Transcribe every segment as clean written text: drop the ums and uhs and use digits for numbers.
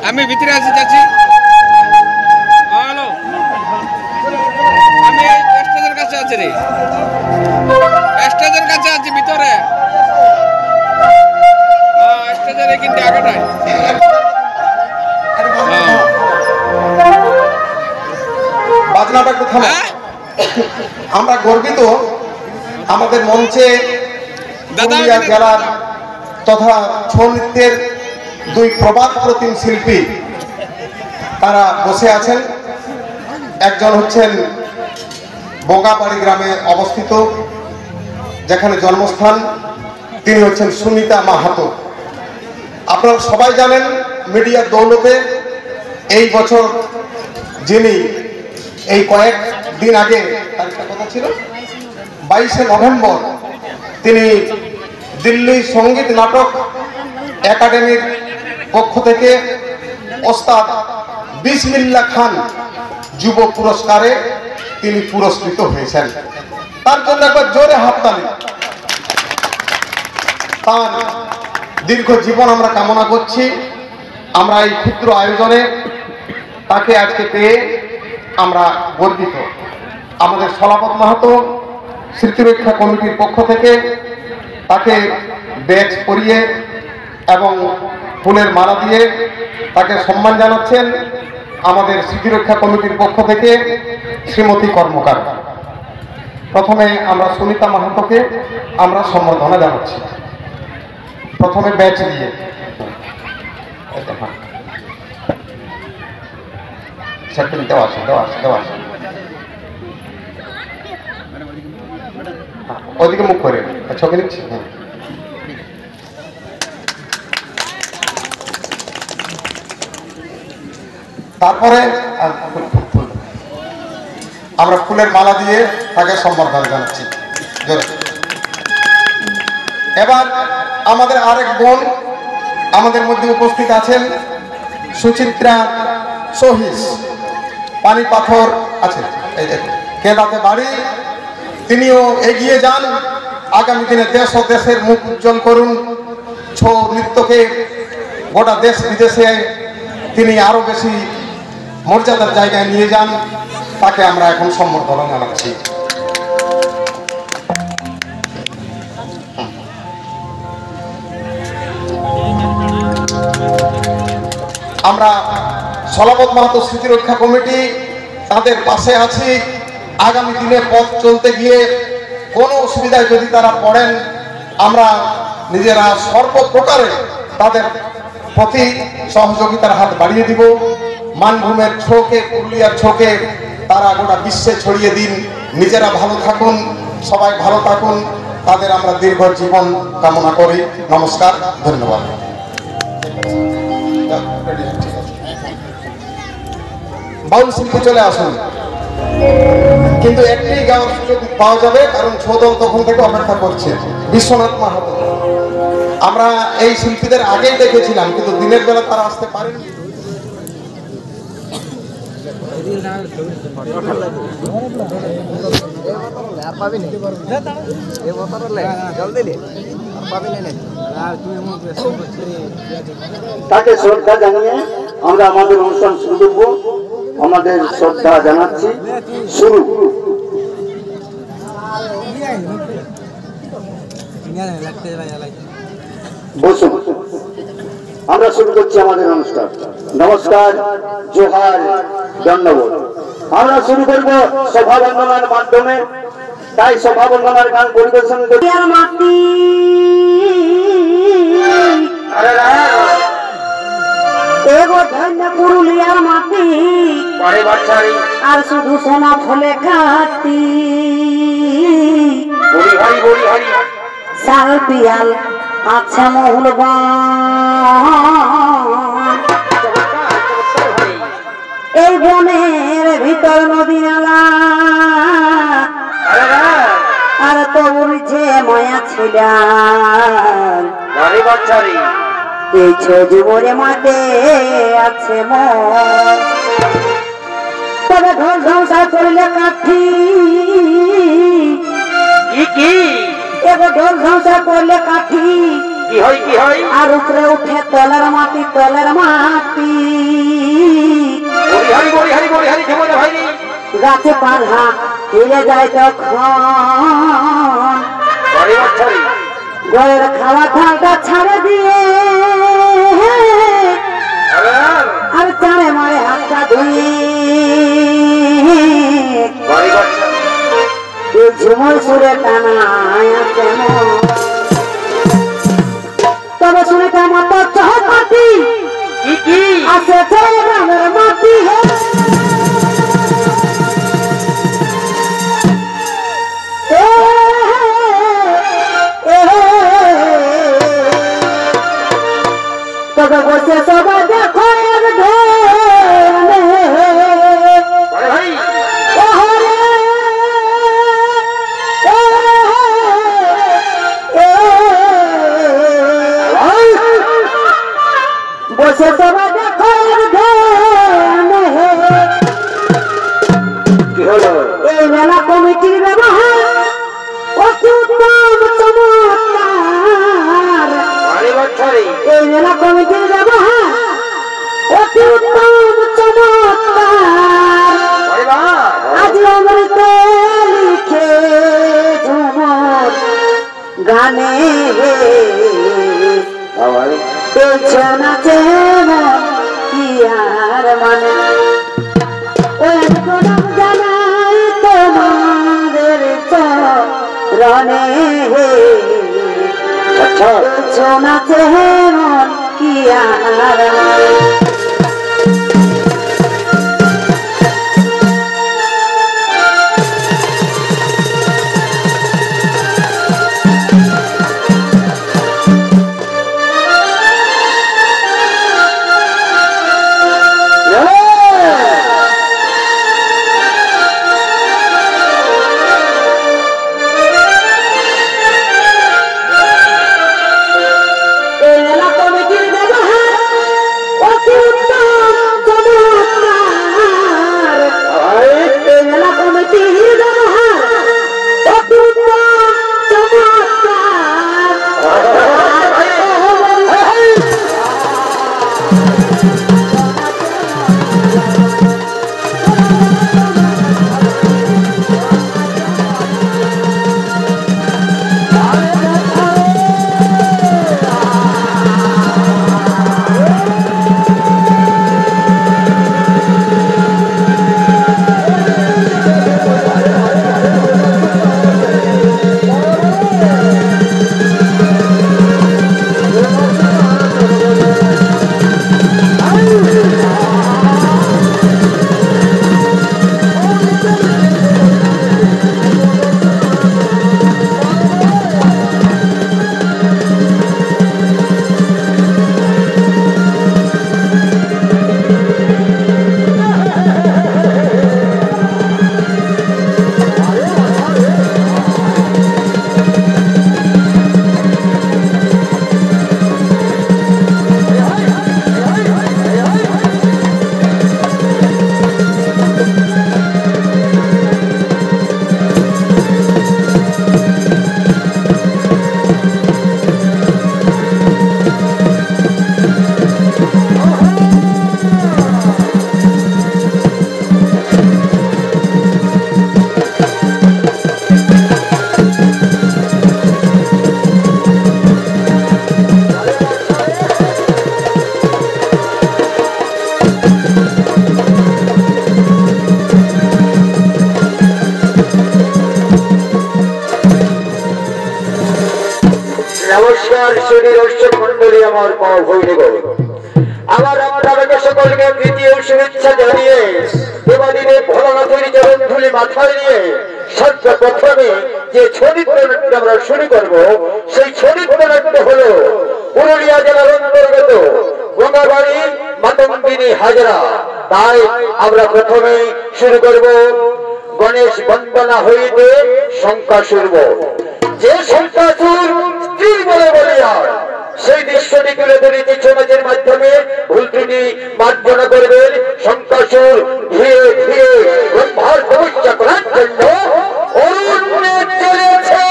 আমি ভিতরে আছি চাচি। হ্যালো, আমি স্টেজের কাছে আছি রে, স্টেজের কাছে আছি ভিতরে। স্টেজের কিন্তু আগেটায়। বাজনাটা একটু থামো। আমরা গর্বিত আমাদের মঞ্চে পুরুলিয়া জেলার তথা ছৌ নৃত্যের দুই প্রবাদ প্রতিম শিল্পী তারা বসে আছেন। একজন হচ্ছেন বোগাবাড়ি গ্রামে অবস্থিত, যেখানে জন্মস্থান, তিনি হচ্ছেন সুনিতা মাহাতো। আপনারা সবাই জানেন মিডিয়ার দৌলতে এই বছর যিনি এই কয়েক দিন আগে, তারিখটা কথা ছিল 22শে নভেম্বর, তিনি দিল্লি সঙ্গীত নাটক একাডেমির পক্ষ থেকে ওস্তাদ বিসমিল্লাহ খান যুব পুরস্কারে তিনি পুরস্কৃত হয়েছেন। তার জন্য একবার জোরে হাততালি। তার দীর্ঘ জীবন আমরা কামনা করছি। আমরা এই ক্ষুদ্র আয়োজনে তাকে আজকে পেয়ে আমরা গর্বিত। আমাদের সলাপত মাহাতো স্মৃতিরক্ষা কমিটির পক্ষ থেকে তাকে ব্যাচ পরিয়ে এবং ফুলের মালা দিয়ে তাকে সম্মান জানাচ্ছেন আমাদের স্মৃতিরক্ষা কমিটির পক্ষ থেকে শ্রীমতী কর্মকার। প্রথমে আমরা সুনিতা মাহাতোকে আমরা সম্বর্ধনা জানাচ্ছি, প্রথমে ব্যাচ দিয়ে। ওদিকে মুখ করে ছবি নিচ্ছি। তারপরে আমরা ফুলের মালা দিয়ে তাকে সম্বর্ধনা জানাচ্ছি। এবার আমাদের আরেক বোন আমাদের মধ্যে উপস্থিত আছেন, সুচিত্রা সহিস, পানি পাথর আছে, এই দেখুন কেদাতে বাড়ি। তিনিও এগিয়ে যান, আগামী দিনে দেশ ও দেশের মুখ উজ্জ্বল করুন। ছৌ নৃত্যকে গোটা দেশ বিদেশে তিনি আরো বেশি মর্যাদার জায়গায় নিয়ে যান। তাকে আমরা এখন সম্বর্ধনা জানাচ্ছি। আমরা সলাপত মাহাতো স্মৃতিরক্ষা কমিটি তাদের পাশে আছি। আগামী দিনে পথ চলতে গিয়ে কোনো অসুবিধায় যদি তারা পড়েন, আমরা নিজেরা সর্বপ্রকারে তাদের প্রতি সহযোগিতার হাত বাড়িয়ে দিব। মানভূমের ছৌকে, পুরুলিয়ার ছৌকে তারা গোটা বিশ্বে ছড়িয়ে দিন। নিজেরা ভালো থাকুন, সবাই ভালো থাকুন, তাদের আমরা দীর্ঘ জীবন কামনা করি। নমস্কার, ধন্যবাদ। বাউল শিল্পী চলে আসুন, কিন্তু একটি গাওয়ার সুযোগ পাওয়া যাবে, কারণ ছৌ দল তখন থেকে অপেক্ষা করছে। বিশ্বনাথ মাহাতো, আমরা এই শিল্পীদের আগেই দেখেছিলাম, কিন্তু দিনের বেলা তারা আসতে পারেনি। তাকে শ্রদ্ধা জানিয়ে আমরা আমাদের অনুষ্ঠান শুরু করবো। আমাদের শ্রদ্ধা জানাচ্ছি। শুরু। বসুন, আমরা শুরু করছি আমাদের অনুষ্ঠান। নমস্কার, জোহার, ধন্যবাদ। আমরা শুরু করব সভা বন্দনার মাধ্যমে। তাই সভা বন্দনার গান পরিবেশন করি। পুরুলিয়ার মাটি আর শুধু সোনা ফলে খাতি, শাল পিয়াল আছে মহুলবান। এই বনের ভিতর নদী নালা, আর তোর যে মায়া ছিল এই ছবি মাঠে আছে মন। তবে ঘর সংসার করলে কাঠি, এবার ঢোল সংসার করলে কাঠি কি হয় কি হয়? আর উপরে উঠে তলের মাটি গাছে পাড়া হিলে যায় তখন ঘরের খাওয়া থালটা ছাড়ে দিয়ে আর চারে মারে হাতটা ধুয়ে ঝুমর সুরে টানায় তবে শুনে কেমন তো চৌপাটি আছে গ্রামের মাটি তবে বসে সবাই দেখো বসে সবাই দেখো এই মেলা কমিটির ব্যবহার অতি উত্তম চমৎকার। এই মেলা কমিটির ব্যবহার অতি উত্তম চমৎকার। আজ অমৃত লিখে ঝুমর গানে নাচে কি আর মানে জানাই তোমাদের রনে নাচে কি আর নমস্কার শ্রী দর্শক মন্ডলী, আমার পাও ভৈরে গো আমার আপনাদের সকলকে তৃতীয় শুভেচ্ছা জানিয়ে দেবাদিনে ভোলানাথের চরণ ধুলি মাথায় নিয়ে সর্বপ্রথমে যে চরিত্র নাট্য আমরা শুরু করব, সেই চরিত্র নাট্য হলো পুরুলিয়া জেলার অন্তর্গত গঙ্গাবাড়ি মাতঙ্গিনী হাজরা। তাই আমরা প্রথমে শুরু করব গণেশ বন্দনা হইতে শঙ্কাসুর। যে শঙ্কাসুর স্ত্রী বলে বলিয়ার সেই দৃশ্যটি তুলে ধরেছে সমাজের মাধ্যমে ভুল ত্রুটি মার্জনা করবেন। শঙ্কাসুর ধীরে ধীরে ব্রহ্মার সমস্যা করার জন্য অরণ্যে চলেছে।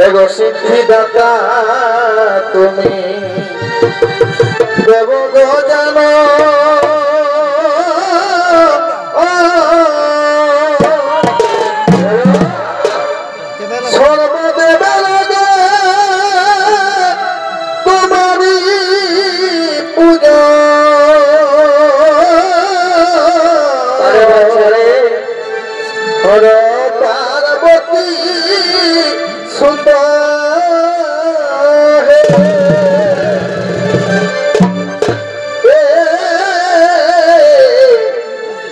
এগো সিদ্ধিদাতা তুমি দেব গো জানো সর্বদেবের তোমারই পূজা হর পার্বতী সুতা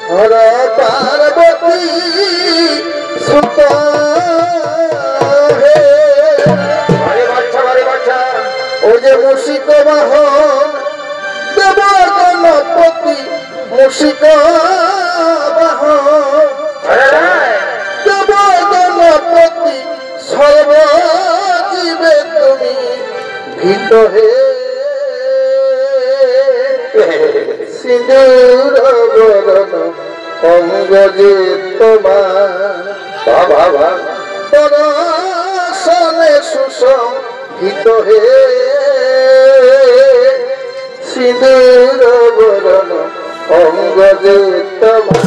হর পার্বতী সুতা ও যে মুশিক বাহন দেব গণপতি মুশিক বাহন দেব গণপতি সর্বজীবে তুমি ভীত হে সিঁদুর বরণ অঙ্গ যে তোমার বাবা পরশনে সুষম ভীত হে সিঁদুর বরণ অঙ্গ যে তোমার।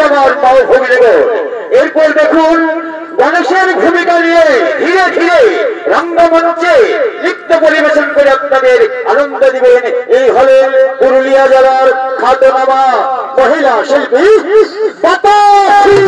আমার পাও ভূমি দেব। এরপর দেখুন গণেশের ভূমিকা নিয়ে ধীরে ধীরে রঙ্গমঞ্চে নৃত্য পরিবেশন করে আপনাদের আনন্দ দিবেন এই হলেন পুরুলিয়া জেলার খ্যাতনামা মহিলা শিল্পী পাতাশী।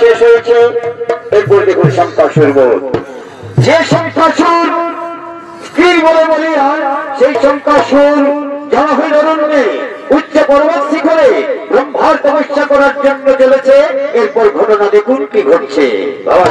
শেষ হয়েছে। এরপর দেখুন শঙ্কাসুর বধ। যে শঙ্কাসুর স্থির বলে বলি সেই শঙ্কাসুর জনহীন অরণ্যে উচ্চ পর্বত শিখরে ব্রহ্মার তপস্যা করার জন্য চলেছে। এরপর ঘটনা দেখুন কি ঘটছে। বাবা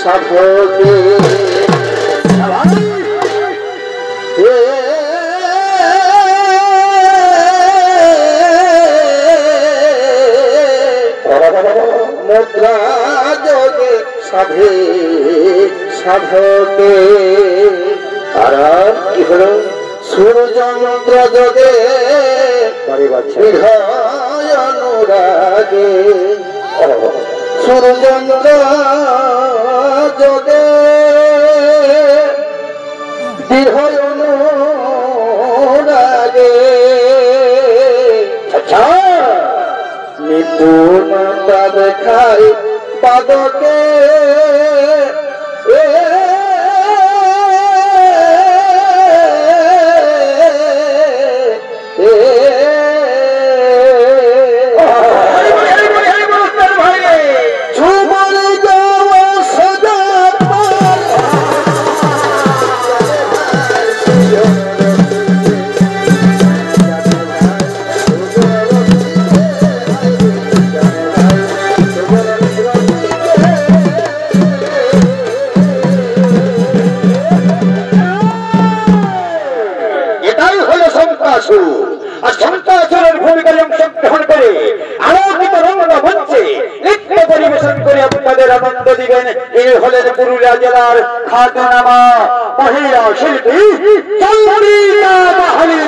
সাধকে মুদ্রা যোগে সাধে সাধকে। আর কি হলো সূর্যযন্ত্র যোগে অনুরাগে সূর্যযন্ত্র যোগে দৃঢ় অনুরাগে নিপুণতা দেখায় পাদকে আর শঙ্কাসুরের ভূমিকায় অংশগ্রহণ করে আলোকিত রঙ্গনা মঞ্চে নৃত্য পরিবেশন করে আপনাদের আনন্দ দিবেন। এই হলেন পুরুলিয়া জেলার খ্যাতনামা মহিলা শিল্পী চন্দ্রিকা মাহালি।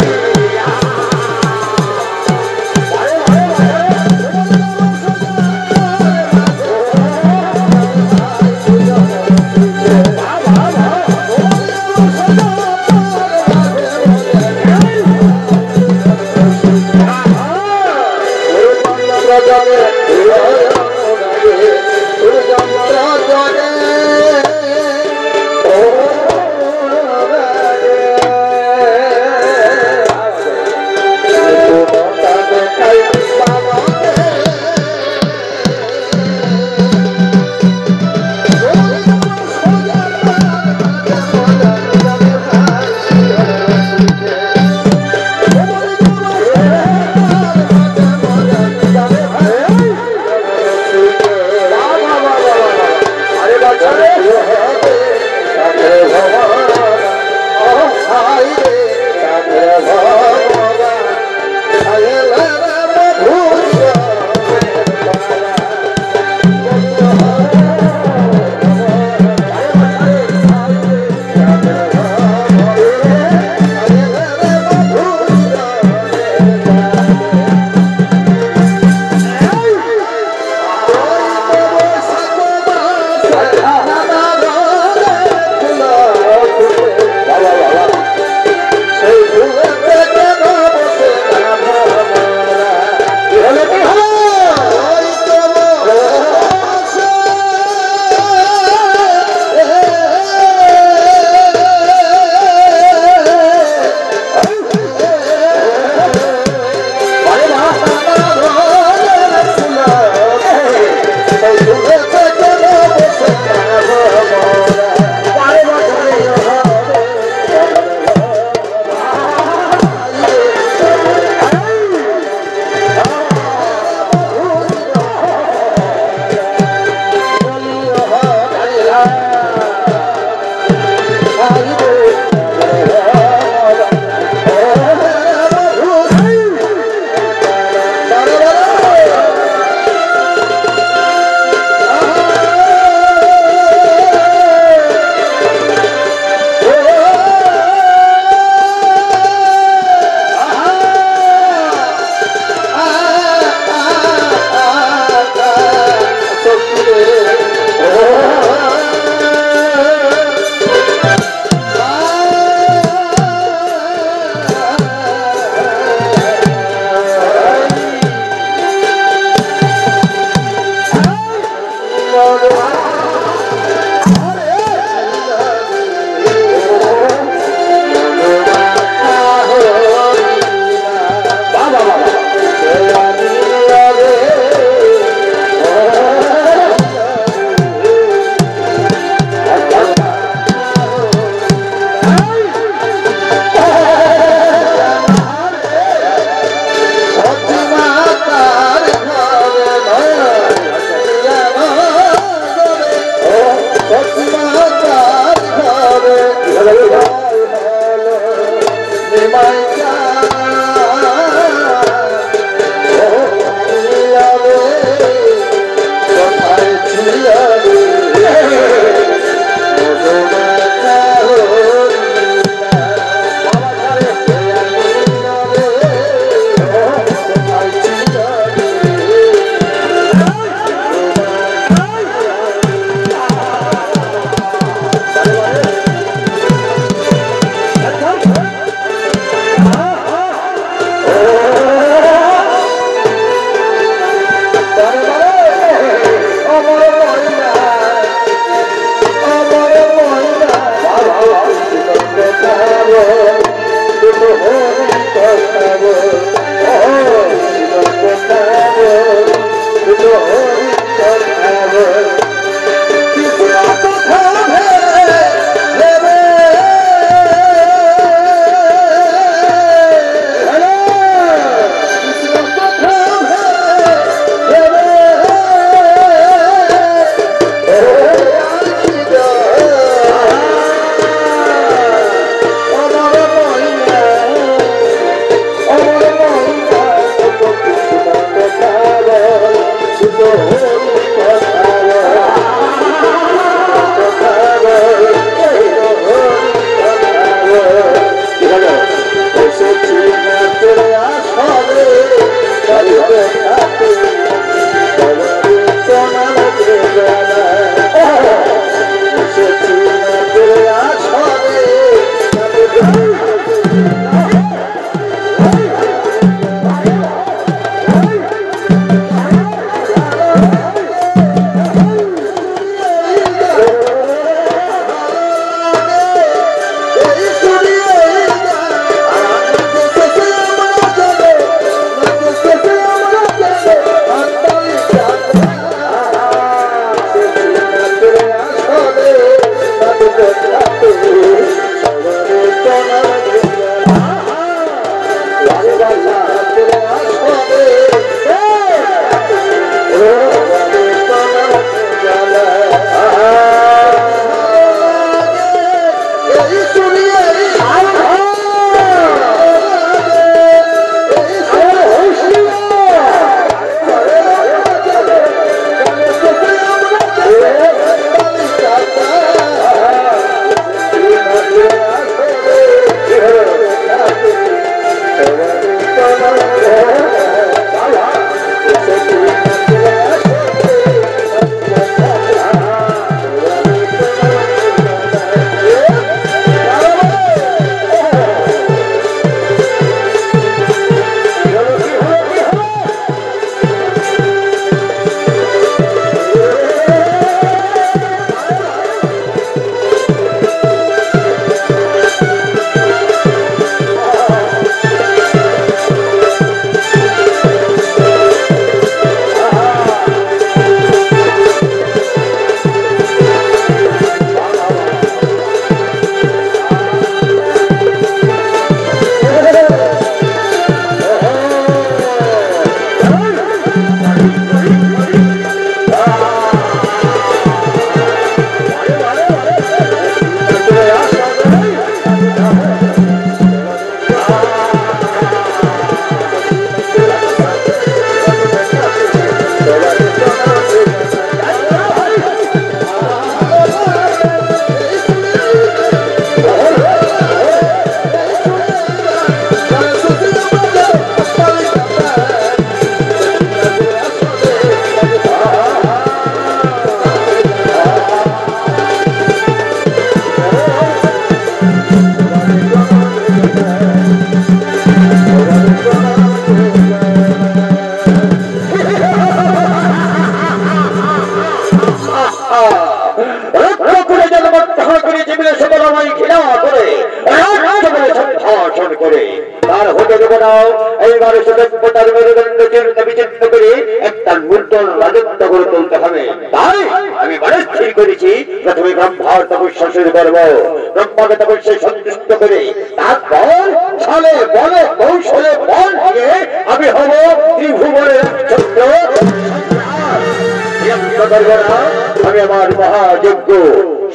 আমি আমার মহাযজ্ঞ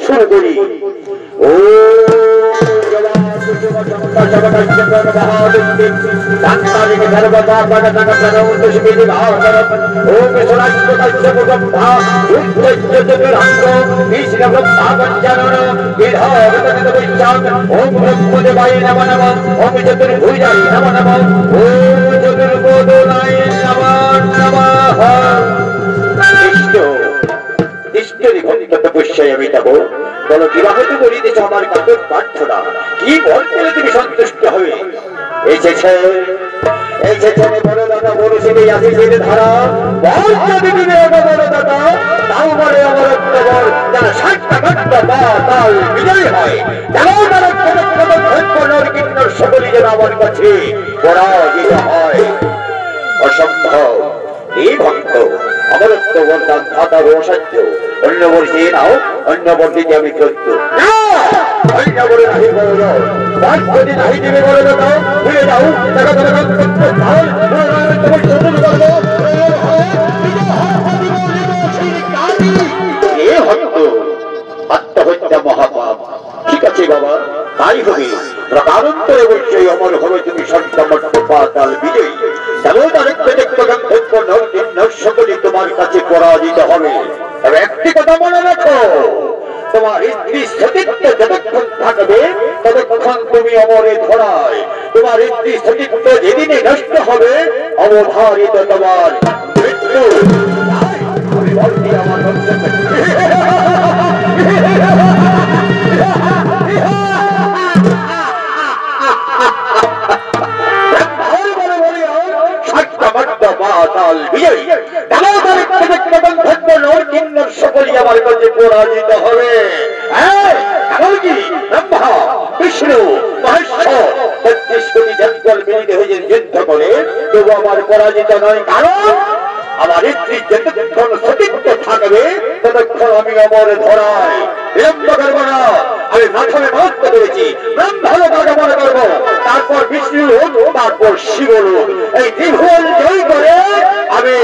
শুরু করি। ও আমি যাবো বলো বিবাহতে করিতেছ আমার কাপড় প্রার্থনা কি বলতে তুমি সন্তুষ্ট হবে এসেছে বড় দাদা বলেছিল আসিছে ধারা বলতে দিবে বড় দাদা তাও বলে আমার বল যারা 60টা ঘন্টা বা তাল বিজয় হয় তারাও তারা কিন্নর সকলে যেন আমার কাছে পরাজিত হয় অসম্ভব এই ভক্ত অমরত্ব বরদান ধাতার অসাধ্য অন্য বর্ষে নাও অন্য বর্ষিতে আমি চলত অন্য বলে নাহি বড় যদি নাহি দেবে বলে দাও ফিরে যাও টাকা এ ভক্ত আত্মহত্যা মহাপাপ ঠিক আছে বাবা তাই হবে প্রকারান্তরে অবশ্যই অমর হবে তুমি সন্তামর্থ পাতাল বিজয়ী সকলে তোমার কাছে পরাজিত হবে তবে একটি কথা মনে রাখো তোমার স্ত্রী সতীত্ব যতক্ষণ থাকবে ততক্ষণ তুমি অমরে ধরায় তোমার স্ত্রী সতীত্ব যেদিনে নষ্ট হবে অবধারিত তোমার মৃত্যু আমার সকলে আমার কাছে পরাজিত হবে বিষ্ণু মহেশ্বর 32 কোটি জঙ্গল মিলিত হয়ে যুদ্ধ করে তবু আমার পরাজিত নয় কারণ আমার স্ত্রী যতক্ষণ সতীত্ব থাকবে ততক্ষণ আমি অমর ধরাই বিলম্ব করবো না আমি মাধ্যমে মহত্ব করেছি ব্রহ্মলো তাকে মনে করবো তারপর বিষ্ণু তারপর শিব এই ত্রিভুবন জয় করে আমি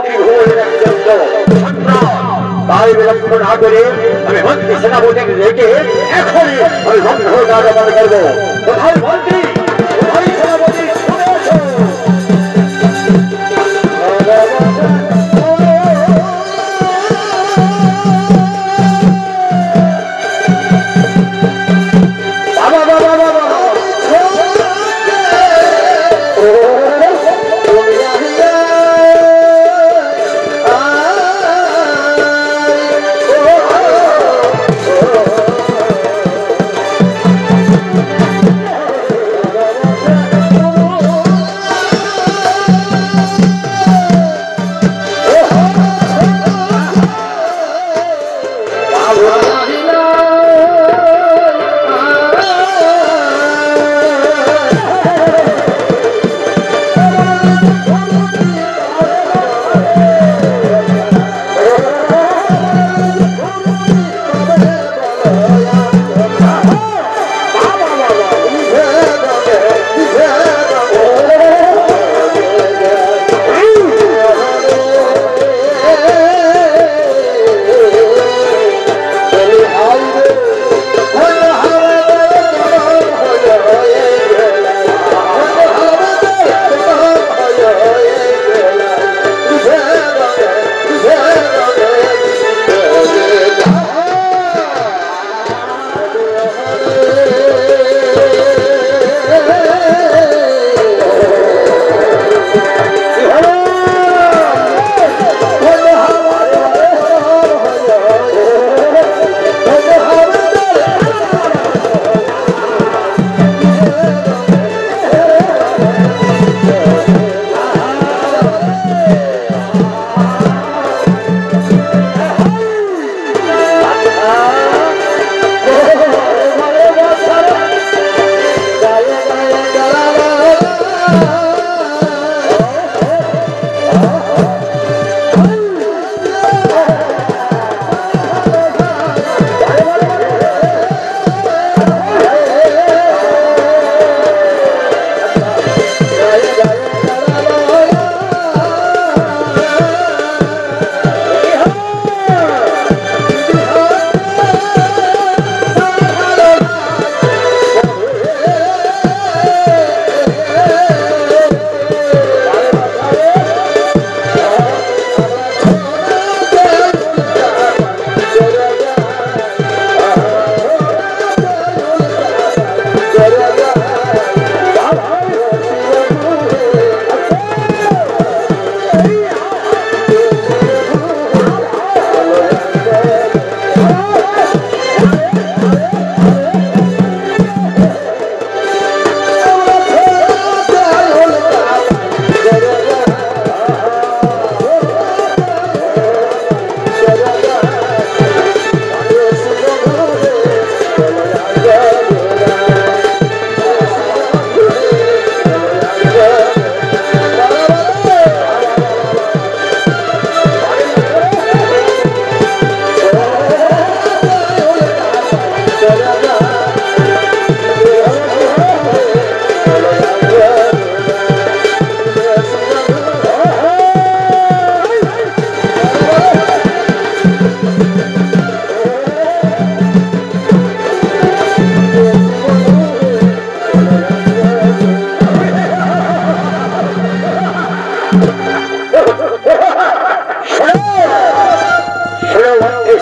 ত্রিভুবনের একজন তাই বিলম্ব না করে আমি মন্ত্রী সেনাপতি রেখে এখনই আমি ব্রহ্মলো তাকে মনে করবো কোথায় মন্ত্রী কোথায় সেনাপতি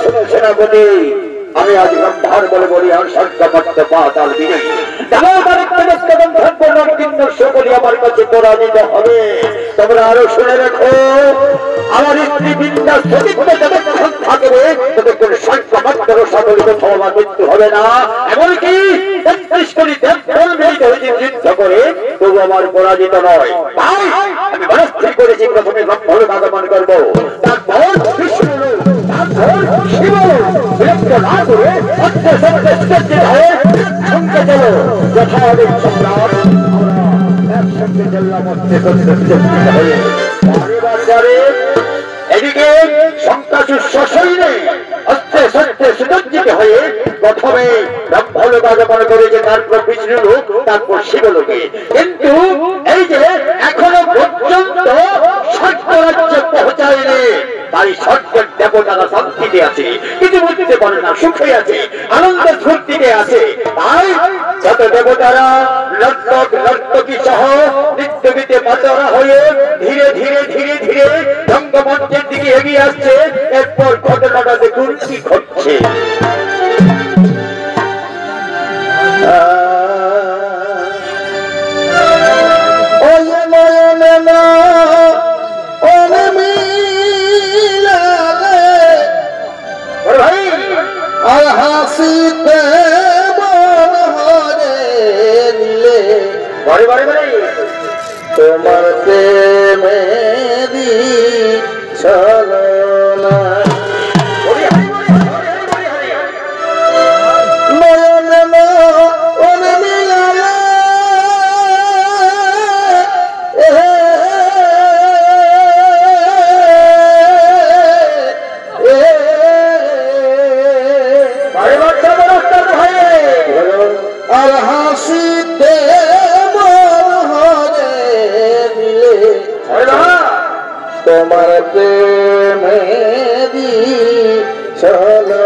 শোনো সেনাপতি, আমি আজ গম্ভার বলে বলি আর সরকার পাতাল দিনে সকলে আমার কাছে পরাজিত হবে। তোমরা আরো শুনে রাখো, আমার স্ত্রী বিন্দাস যতক্ষণ থাকবে ততক্ষণ সংখ্যামাত্র সকলে কোথাও আমার মৃত্যু হবে না। এমনকি ৩৩ কোটি দেবদল মিলিত হয়েছে যুদ্ধ করে, তবু আমার পরাজিত নয়। তাই আমি মনস্থির করেছি প্রথমে ব্রহ্মলোক আগমন করবো, তারপর বিষ্ণু, তারপর শিব। বিলম্ব না করে অত্যন্ত হয়ে সঙ্গে চলো যথাদিক সম্রাট একসঙ্গে চললাম হয়ে। এদিকে শঙ্কাসুর সশরীরে অস্ত্রে শস্ত্রে সুসজ্জিত হয়ে প্রথমে ব্রহ্মলোক আগমন করেছে, তারপর বিষ্ণু লোক, তারপর শিবলোকে। কিন্তু এই যে এখনো পর্যন্ত স্বর্গ রাজ্যে পৌঁছায়নি, তাই স্বর্গের দেবতারা শান্তিতে আছে, কিছু বুঝতে পারে না, সুখে আছে, আনন্দ ফুর্তিতে আছে। তাই যত দেবতারা নর্তক নর্তকী সহ নৃত্যগীতে মাতরা হয়ে ধীরে ধীরে ধীরে ধীরে রঙ্গমঞ্চের দিকে এগিয়ে আসছে। এরপর ঘটনাটা দেখুন কি ঘটছে। হাসিতে মন হরে দিলে তোমার প্রেমেরি ছলনা নয়ন নয়ন মিলালে আর হাসিতে মন হরে দিলে তোমার প্রেমেরি ছলনা।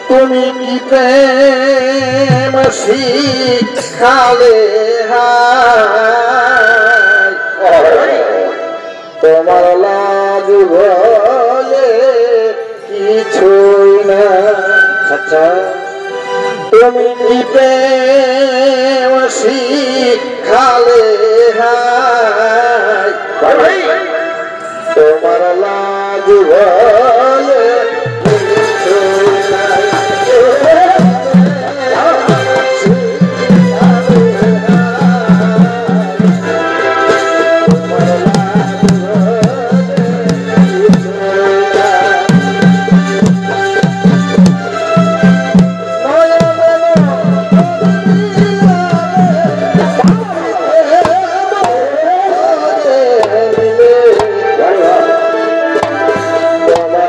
তুমি কি প্রেম শিখালে তোমার লাজ বলে কিছুই না। আচ্ছা, তুমি কি প্রেম শিখালে তোমার লাজ বলে কিছুই না। তোমার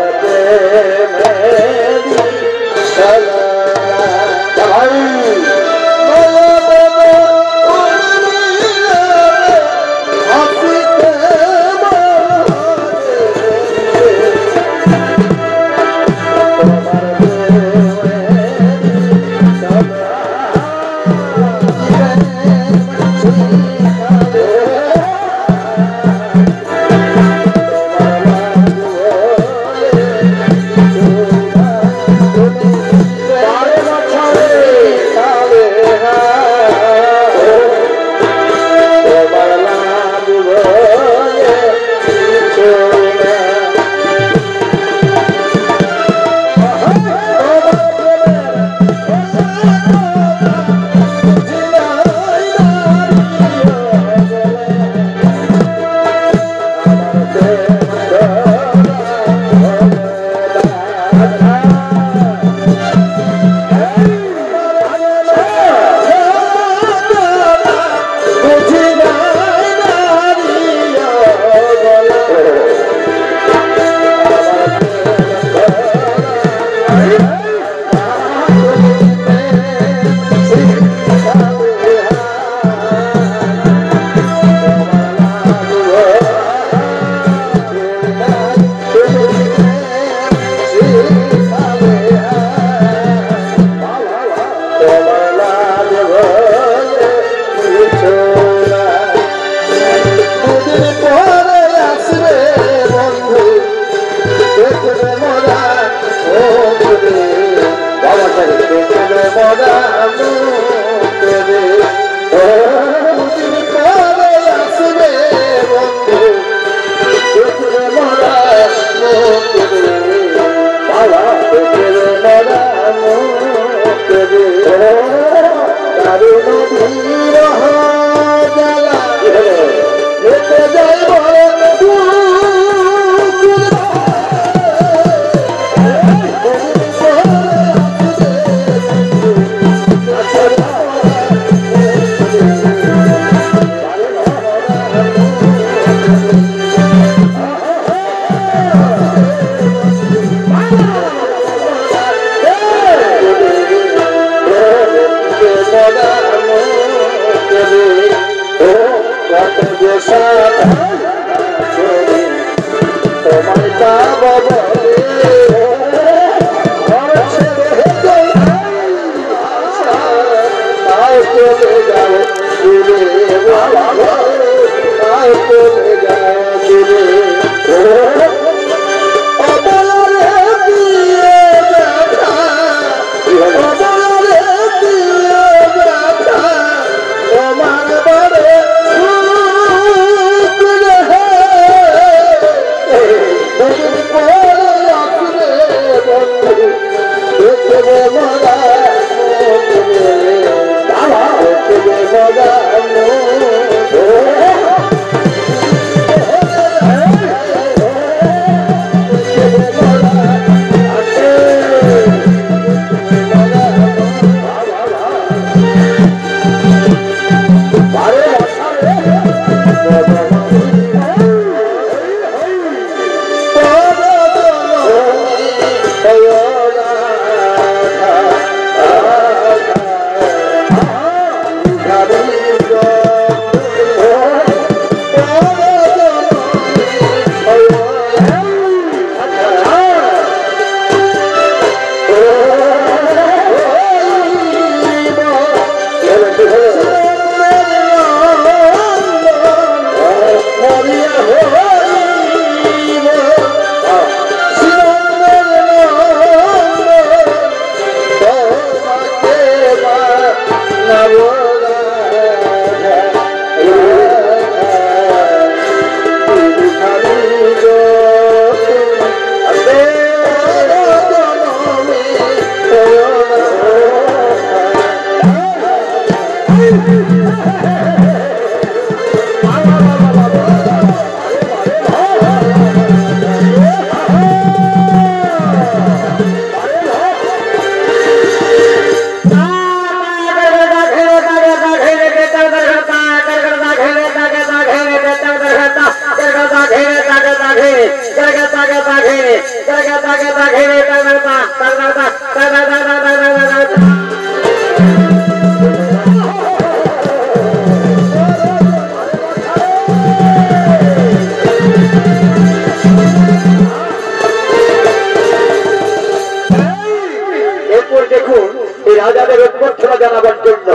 রাজাদের অভ্যর্থনা জানাবার জন্য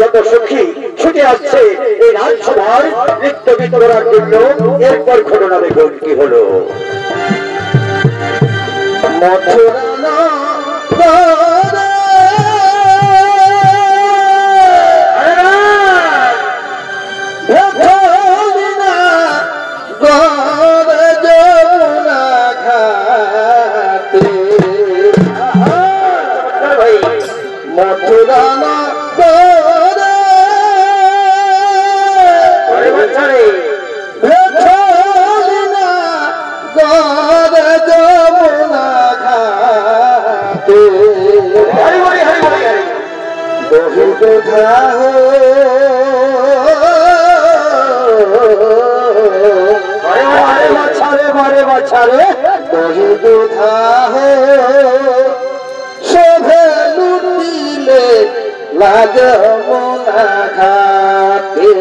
যত সখী ছুটে আসছে এই রাজসভায় নৃত্য গীত করার জন্য। এরপর ঘটনা দেখুন কি হলো। মথুরানা मारे बाछारे दही दुधा हो शोभे लुटिले लाग मोना घाटे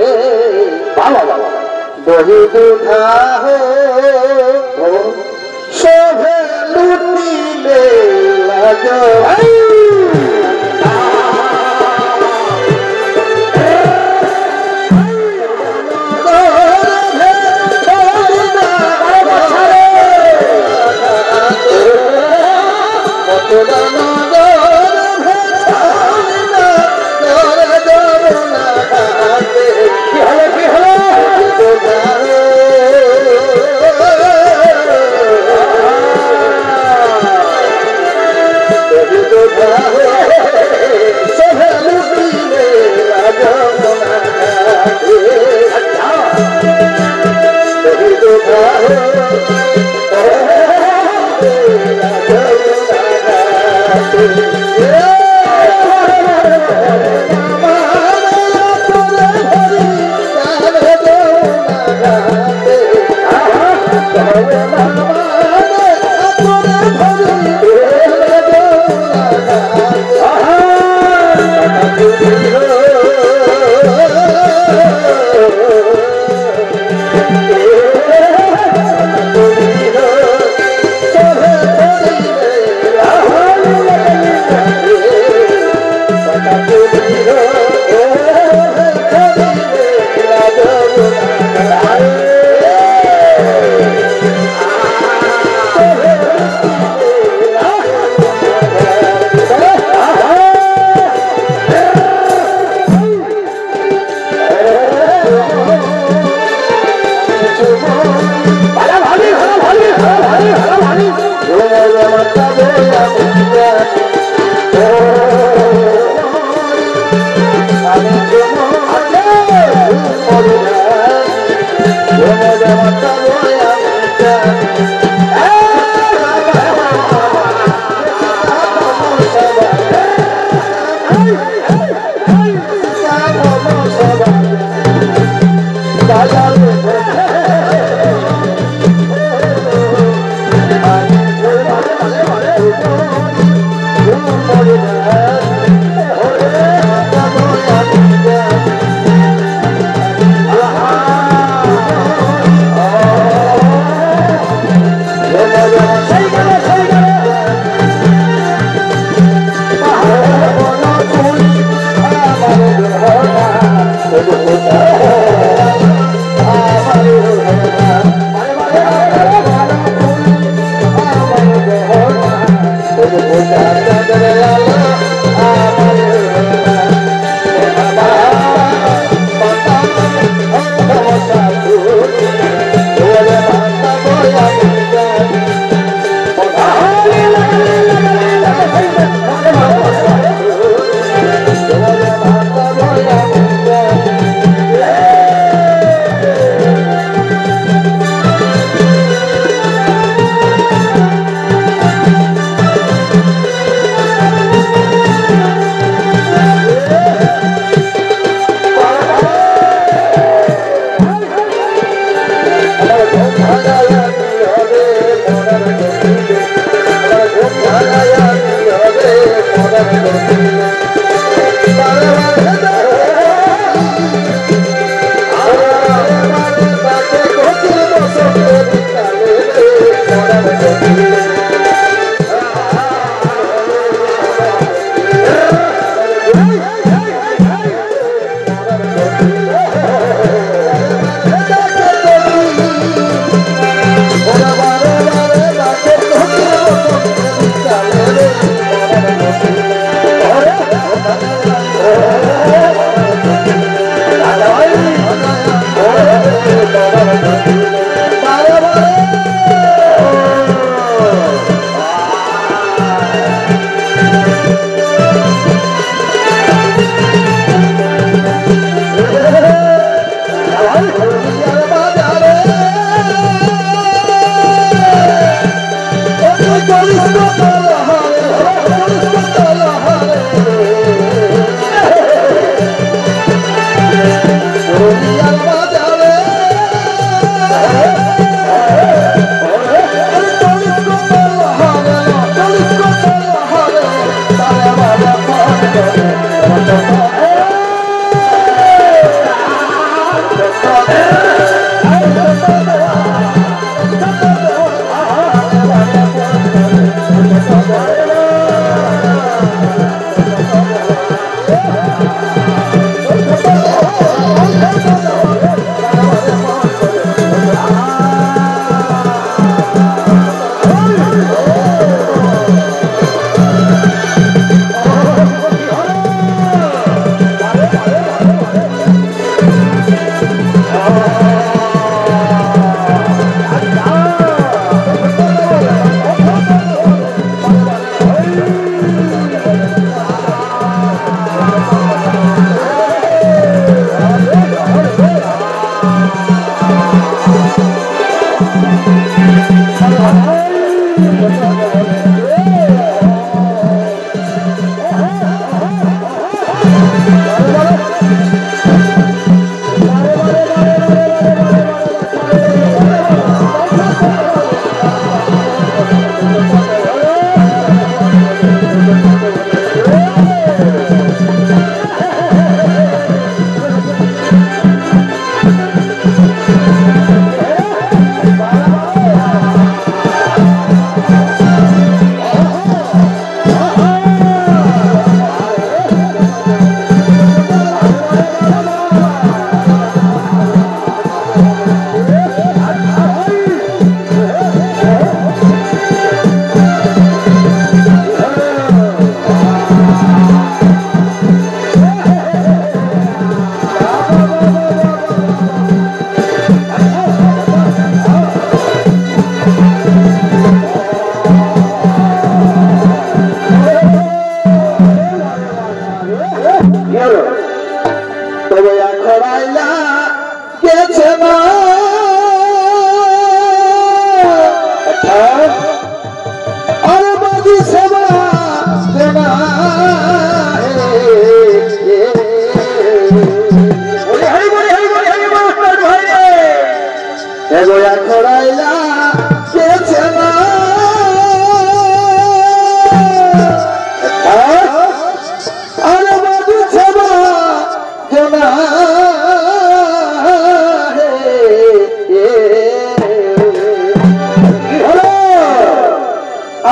दही दुधा हो शोभे लुटिले लाग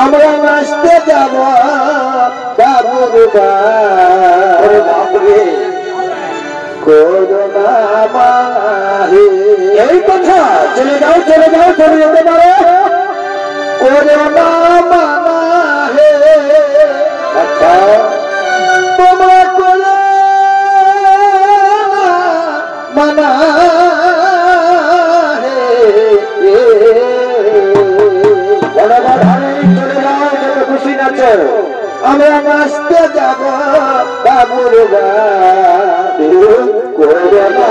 আমরা নাচতে যাব বাবুর বাবরে করোনা মাহে এই কথা চলে যাও চলে যেতে পারো করোনা মাহে আচ্ছা তোমরা করো মানা আমরা নাচতে যাব বাবুর করোনা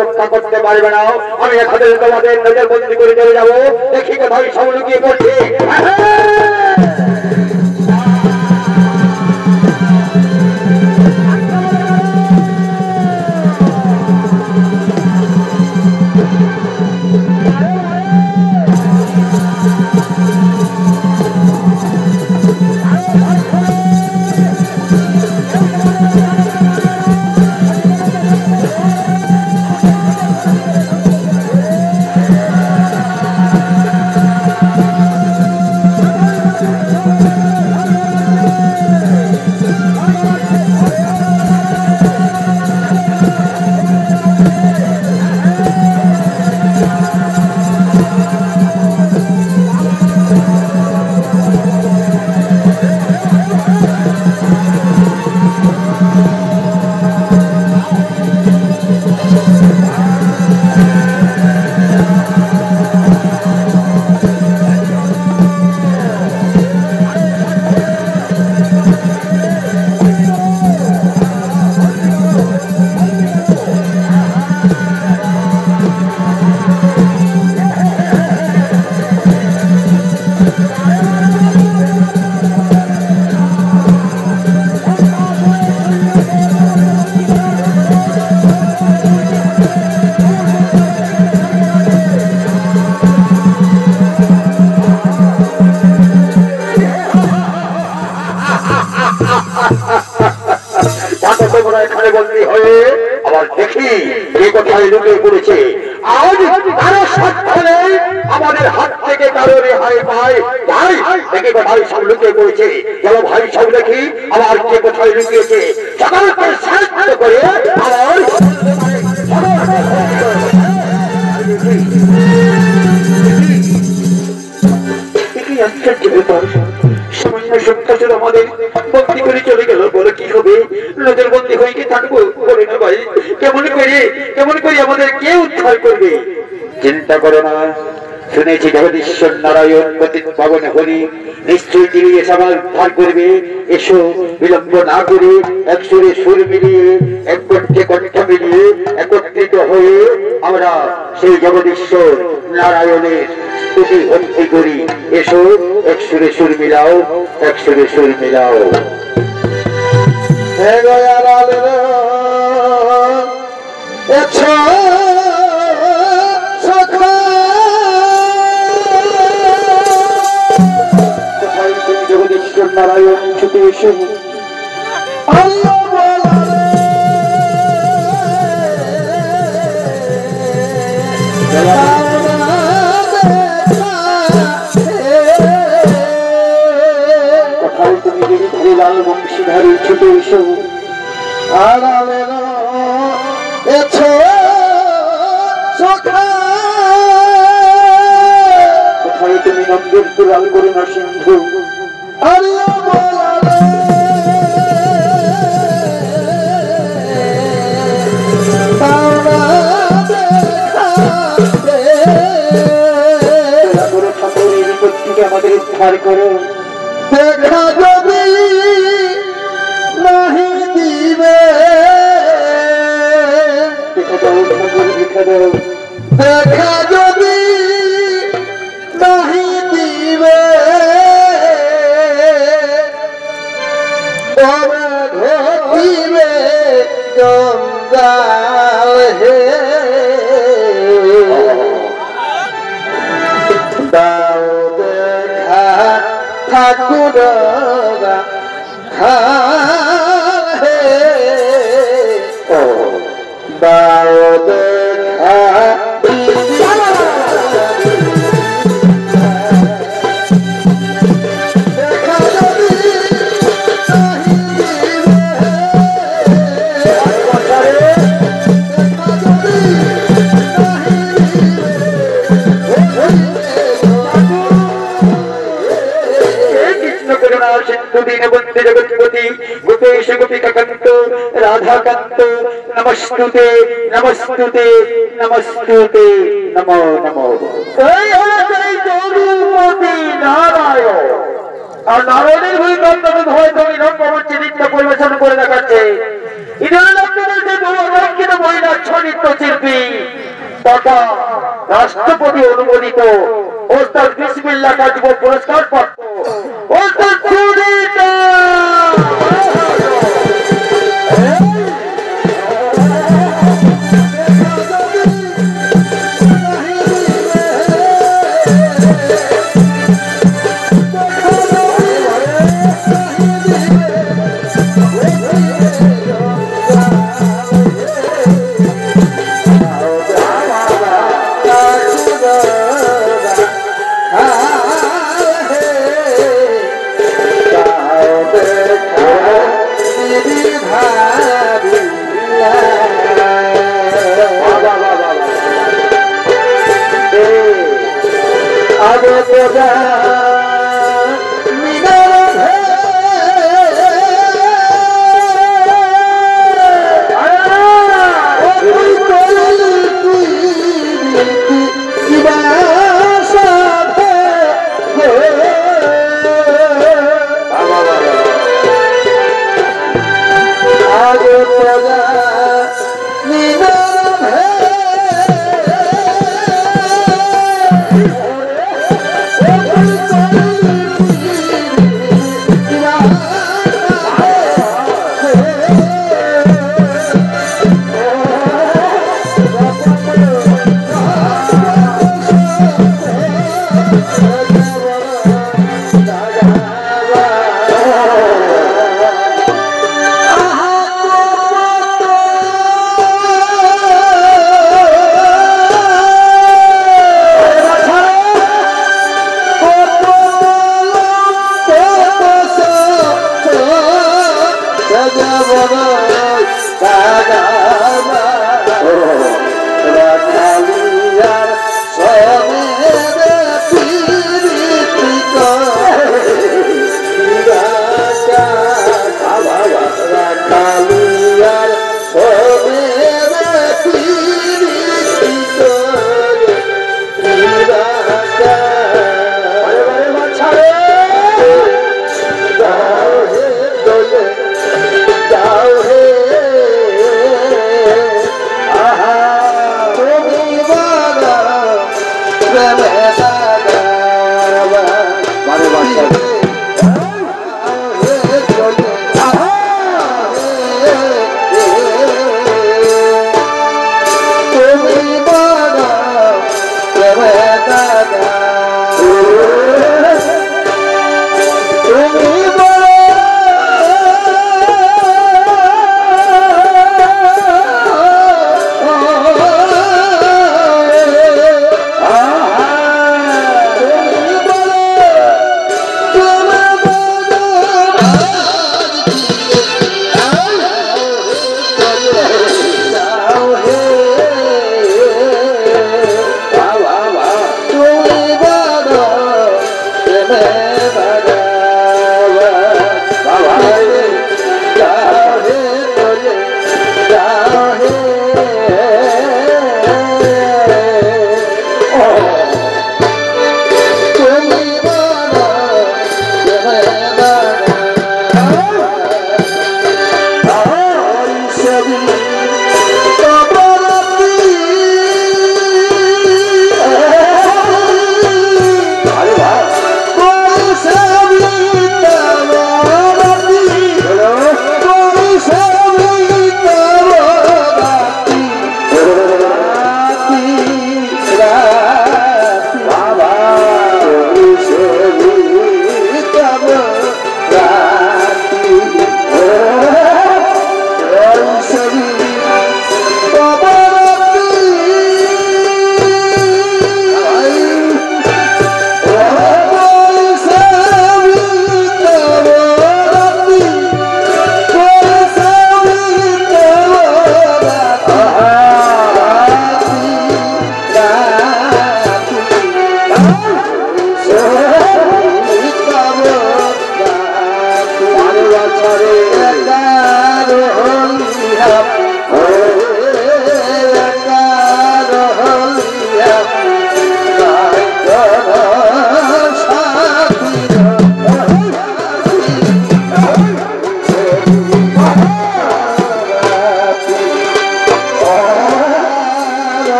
রক্ষা করতে পারবে না। আমি এখানে তোমাদের নজরবন্দি করে চলে যাবো, দেখি কোথায় সব লুকিয়ে পড়ছি। করে আবার দেখি কে কোথায় লুকিয়ে পড়েছে। আজ কারো সাধ্য নেই আমাদের হাত থেকে কারো রেহাই পায়। যাই দেখি কোথায় সব লুকিয়ে পড়েছে। চলো ভাই সব দেখি আবার কে কোথায় লুকিয়েছে। সকলকে সাহায্য করে আবার সামান্য সন্ত্রাসের আমাদের বন্দি করে চলে গেল। বলে কি হবে? নজর বন্দি হয়ে কি থাকবো? বলে না ভাই, কেমন করে আমাদের কে উদ্ধার করবে? চিন্তা করো না, শুনেছি জগদীশ্বর নারায়ণ পতিত পাবন হরি নিশ্চয়ই তিনি এসে আমার উদ্ধার করবে। এসো বিলম্ব না করে এক সুরে সুর মিলিয়ে এক কণ্ঠে কণ্ঠ মিলিয়ে একত্রিত হয়ে আমরা সেই জগদীশ্বর নারায়ণের স্তুতি ভক্তি করি। এসো এক সুরে সুর মিলাও, এক সুরে সুর মিলাও। জগদীশ্বর নারায়ণ ছুটে এসে কোথায় তুমি গিরিধারী লাল বংশীধারী ছুটে এসো কোথায় তুমি নন্দের দুলাল করুণা সিন্ধু ঠাকুরের বিপত্তিকে আমাদের উদ্ধার করো। দেখা যদি নাহি দিবে দেখা যদি নাহি দিবে তবে ঘটিবে জঞ্জাল হে। দাও দেখা ঠাকুর হে দাও দেখা দীনবন্ধু জগৎপতি গোপেশ গোপিকাকান্ত রাধাকান্ত নমস্তুতে নমস্তুতে নমস্তুতে নমো নমো। নারায়ণ আর নারায়ণের ভূমি নন্দন হয় তুমি রঙ্গমঞ্চে নৃত্য পরিবেশন করে দেখাচ্ছে। শিল্পী তথা রাষ্ট্রপতি অনুমোদিত ওস্তাদ বিসমিল্লাহ কাজী পুরস্কার প্রাপ্ত ওস্তাদ সুনীতা। Oh,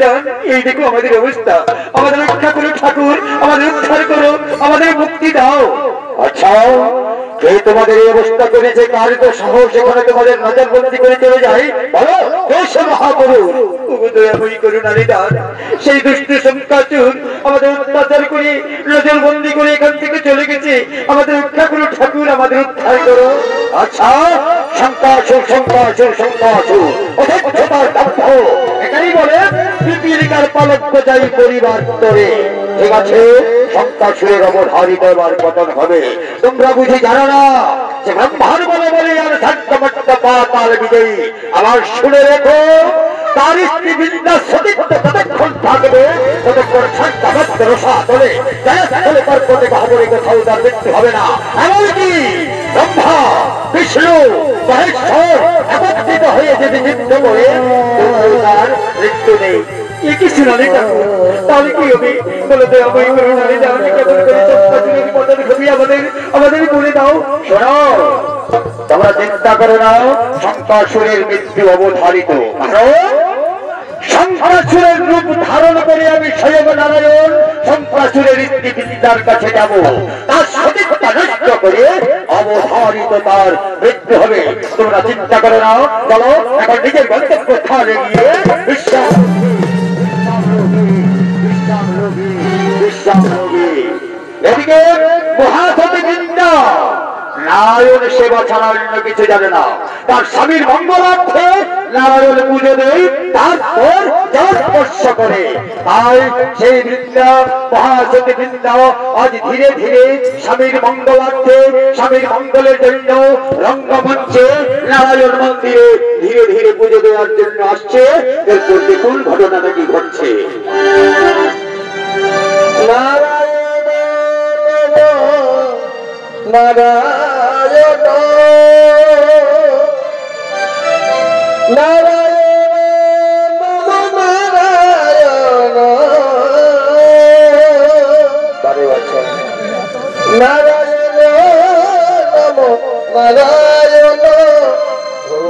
নারীদান, এই দেখো আমাদের অবস্থা। আমাদের রক্ষা করো ঠাকুর, আমাদের উদ্ধার করো, আমাদের মুক্তি দাও। আচ্ছা, কে তোমাদের এই অবস্থা করেছে? কার তো সাহস এখানে তোমাদের নজরবন্দি করে চলে যায়? বলো, কে সে মহাপুরুষ? দয়াময়ী করুন নারীদান, সেই দুষ্ট শঙ্কাচুর আমাদের অত্যাচার করে নজরবন্দি করে এখান থেকে চলে গেছে। আমাদের রক্ষা করো ঠাকুর, আমাদের উদ্ধার করো। আচ্ছা, শঙ্কাচুর শঙ্কাচুর শঙ্কাচুর অধ্যক্ষতার দম্ভ, এখানেই বলে পিপীলিকার পালক যাই পরিবার তরে। ঠিক আছে, শঙ্কাচুরের অবধারিত এবার পতন হবে। তোমরা বুঝি জানো না যে ব্রহ্মার বলে বলে আর ধাক্কামাট্টা পাতাল বিজয়ী। আমার শুনে রেখো, তার স্ত্রী বিন্দা সতীত্ব ততক্ষণ থাকবে ততক্ষণ ধাক্কামাট্টা রসা তোলে জয়স্থলে পর্বতে গহবরে কোথাও তার মৃত্যু হবে না। এমনকি ব্রহ্মা বিষ্ণু মহেশ্বর একত্রিত হয়ে যদি নৃত্য করে তার মৃত্যু নেই। এ কি শুনানি ঠাকুর? তাহলে কি হবে বলে তো? আমি করুণারে জানি কেমন করে চক্রাচুরের পতন হবে আমাদের বলে দাও। শোনো, তোমরা চিন্তা করো না, শঙ্কাসুরের মৃত্যু অবধারিত। শঙ্কাসুরের রূপ ধারণ করে আমি স্বয়ং নারায়ণ শঙ্কাসুরের স্ত্রী বিদ্যার কাছে যাব। তার সতীত্ব নষ্ট করে অবধারিত তার মৃত্যু হবে। তোমরা চিন্তা করো না, চলো এখন নিজের গন্তব্য স্থানে গিয়ে বিশ্বাস এদিকে মহাসতী বৃন্দা নারায়ণ সেবা ছাড়া অন্য কিছু জানে না। তার স্বামীর মঙ্গলার্থে নারায়ণ পুজো দেয়, তারপর জল স্পর্শ করে। তাই সেই বৃন্দা মহাসতী বৃন্দা আজ ধীরে ধীরে স্বামীর মঙ্গলার্থে, স্বামীর মঙ্গলের জন্য রঙ্গমঞ্চে নারায়ণ মন্দিরে ধীরে ধীরে পুজো দেওয়ার জন্য আসছে। এরপর দেখুন ঘটনাটা কি ঘটছে। নারায়ণ নারায়ণ নারায়ণ নারায়ণ নমো নারায়ণ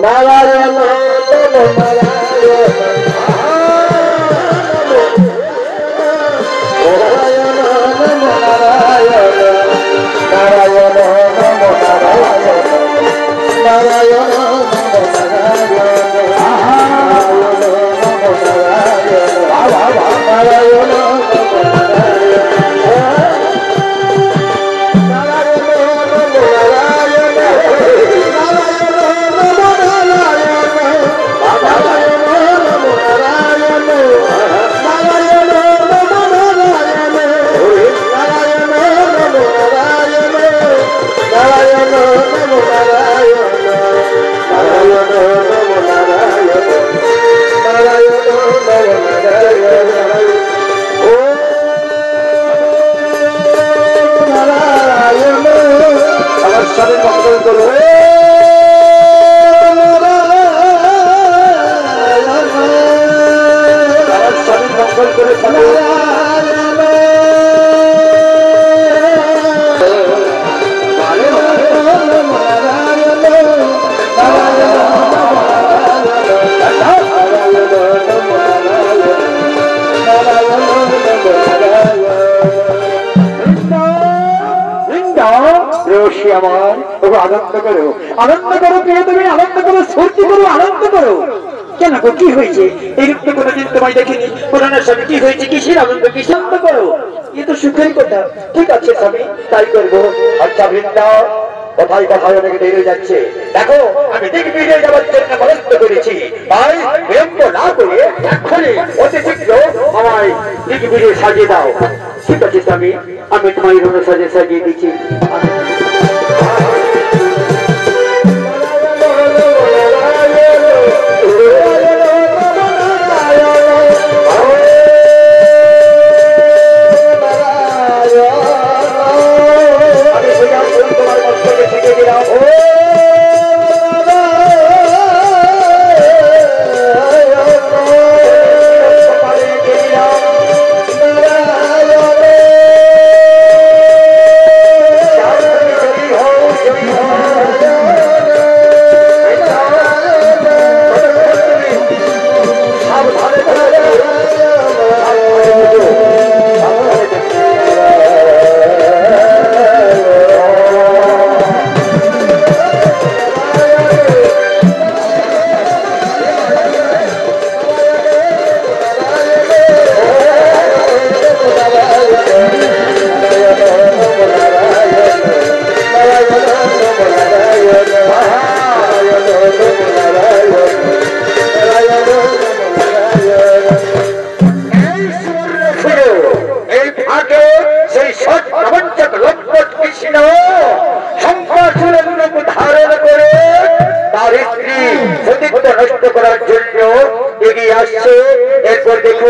নারায়ণ নমো নারায়ণ আনন্দ করো, আনন্দ করো প্রিয়, তুমি আনন্দ করো, সত্যি করো, আনন্দ করো। কেন গো, কি হয়েছে? এইরূপ তো কোনোদিন তোমায় দেখিনি। পুরানোর স্বামী কি হয়েছে? কিসের আনন্দ, কিসের আনন্দ করো? এ তো সুখের কথা। ঠিক আছে স্বামী, তাই করবো। আচ্ছা বৃন্দা, কথায় কথায় অনেক দেরি যাচ্ছে। দেখো, আমি দিগ্বিজয়ে যাওয়ার জন্য মনস্থ করেছি। তাই বিলম্ব না করে এক্ষুনি অতি শীঘ্র আমায় দিগ্বিজয়ে সাজিয়ে দাও। ঠিক আছে স্বামী, আমি তোমায় রণসাজে সাজিয়ে দিচ্ছি।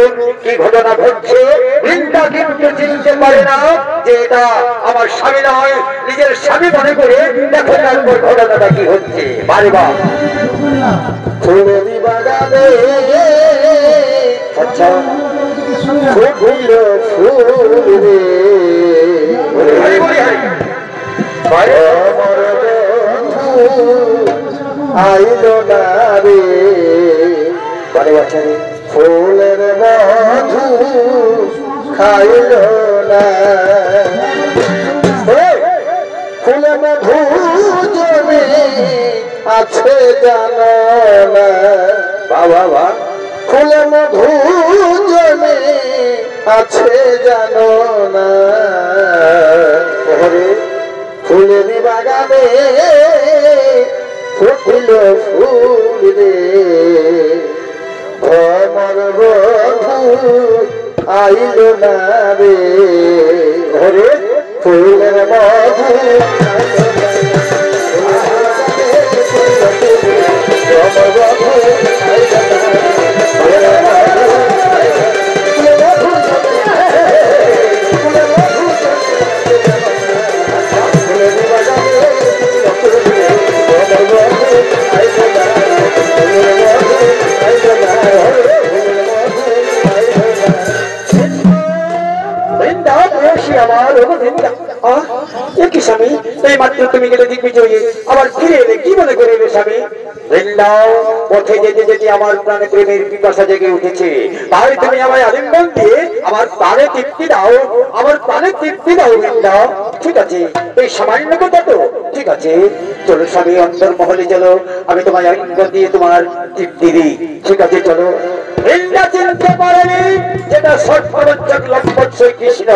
দেখুন কি ঘটনা ঘটছে। বৃন্দা কিন্তু চিনতে পারে না যে এটা আমার স্বামী নয়, নিজের স্বামী মনে করে দেখো তারপর ঘটনাটা কি হচ্ছে। বারবা ফুলেরি বাগানে আচ্ছা ফুল ফুল রে আইলো না রে বারে বাচ্চারে ফুলের মধু খাইল না ফুলে মধু জমে আছে জানো না বাবা ফুলে মধু জমে আছে জানো না ফুলের বাগানে ফুল ফুল রে আমার বধু আইল না রে ঘরে ফুলের মধু স্বামী এই মাত্র তুমি গেলে দিগ্বিজয়ী আবার ফিরে এলে কি মনে করে এলে স্বামী? বৃন্দাও পথে যেতে যেতে আমার প্রাণে প্রেমের পিপাসা জেগে উঠেছে, তাই তুমি আমায় আলিঙ্গন দিয়ে আমার প্রাণে তৃপ্তি দাও, আমার প্রাণে তৃপ্তি দাও বৃন্দাও। ঠিক আছে এই সামান্য কথা তো, ঠিক আছে চলো স্বামী অন্তর মহলে চলো, আমি তোমায় আলিঙ্গন দিয়ে তোমার তৃপ্তি দিই। ঠিক আছে চলো। বৃন্দা চিনতে পারেনি যেটা সর্বরঞ্জক লম্পট শ্রীকৃষ্ণ।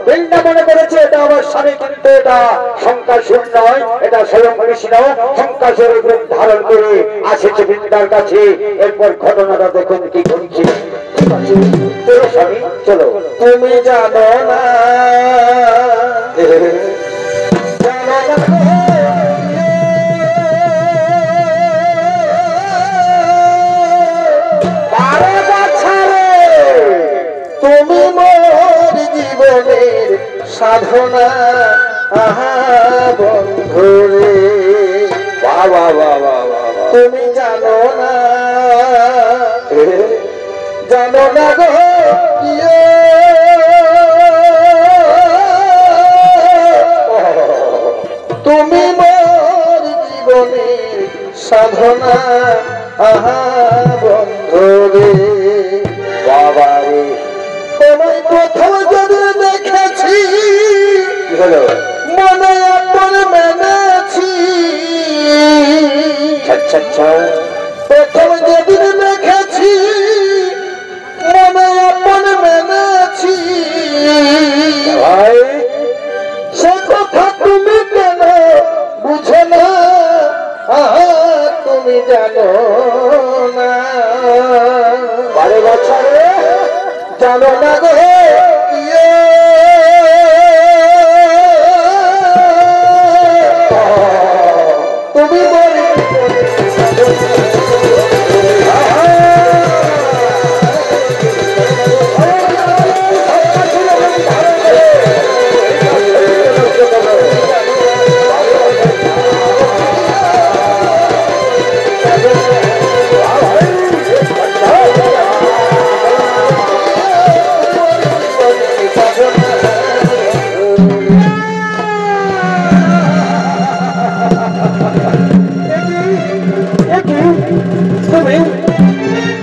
বৃন্দা মনে করেছে এটা আমার স্বামী, কিন্তু এটা শঙ্কাসুর নয়, এটা স্বয়ং কৃষ্ণ শঙ্কাসুরের রূপ ধারণ করে আসেছে বৃন্দার কাছে। এরপর ঘটনাটা দেখুন কি ঘটছে। ঠিক আছে চলো স্বামী চলো। তুমি জানো না তুমি মোর জীবনের সাধনা আহা বন্ধুরে বাবা বাবা তুমি জানো না জানো না গো তুমি মোর জীবনের সাধনা আহা বন্ধুরে বাবা রে তোমায় প্রথম যদি দেখেছি মনে আপন মেনেছি। প্রথম যেদিন দেখেছি মনে আপন মেনেছি, সে কথা তুমি কেন বুঝো না তুমি জানো না বারে বছরে জানো না গো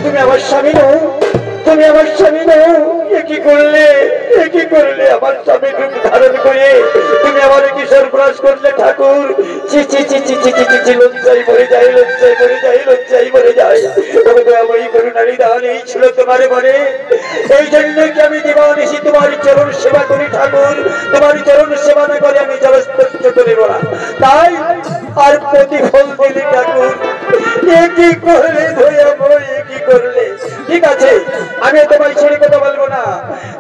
তুমি আমার স্বামী নও, তুমি আমার স্বামী নও। কি করলে আমার স্বামী রূপ ধারণ করে তুমি আমার কি সর্বনাশ করলে ঠাকুর। চি চি চি চি চি চি চি লজ্জায় মরে যায়, লজ্জায় মরে যায়, লজ্জায় মরে যায়। তবে দয়াময়ী করুণারী দান এই ছিল তোমার মনে, এই জন্য কি আমি দিবানিশি তোমার চরণ সেবা করি ঠাকুর। তোমার চরণ সেবা না করে আমি জলস্তব্ধ করিব না, তাই আর প্রতিফল দিলি ঠাকুর। কি করলে দয়াময়ী কি করলে? ঠিক আছে আমি তোমায় ছেড়ে কথা বলবো না।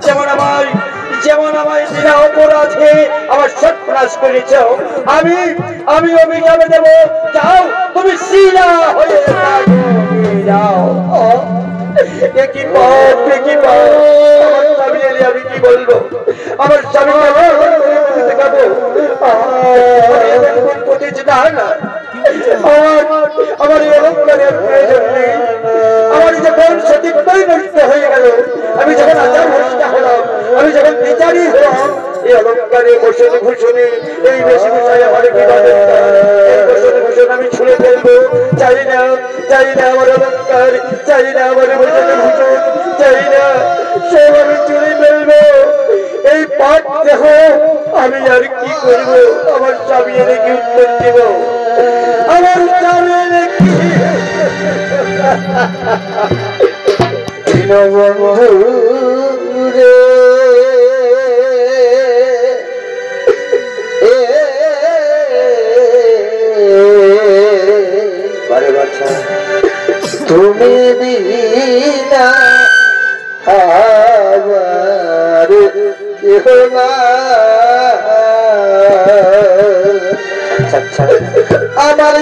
যেমন আমায় বিনা অপরাধে আমার সর্বনাশ করেছ, আমি অভিশাপ দেব। যাও তুমি শিলা হয়ে যাও। একই পাপ আমার স্বামী এলে আমি কি বলবো? আমার স্বামী আমার এই অলঙ্কারের প্রয়োজন নেই। আমার যখন সতীত্বই নষ্ট হয়ে গেল, আমি যখন আচার ভরসা হলাম, আমি যখন বিচারী হলাম, এই অলঙ্কারে বসনে ভূষণে এই বেশি বিষয় আমার কি দরকার? এই বসনে ভূষণ আমি ছুঁড়ে ফেলবো। চাই না আমার অলঙ্কার, চাই না আমার বসনে ভূষণ, চাই না সব আমি চুরি ফেলবো। এই পাপ দেহ আমি আর কি করবো? আমার স্বামী এনে কি উত্তর দেব? আমার স্বামী এনে কি তুমি বিনা আমার কেহ না। আমার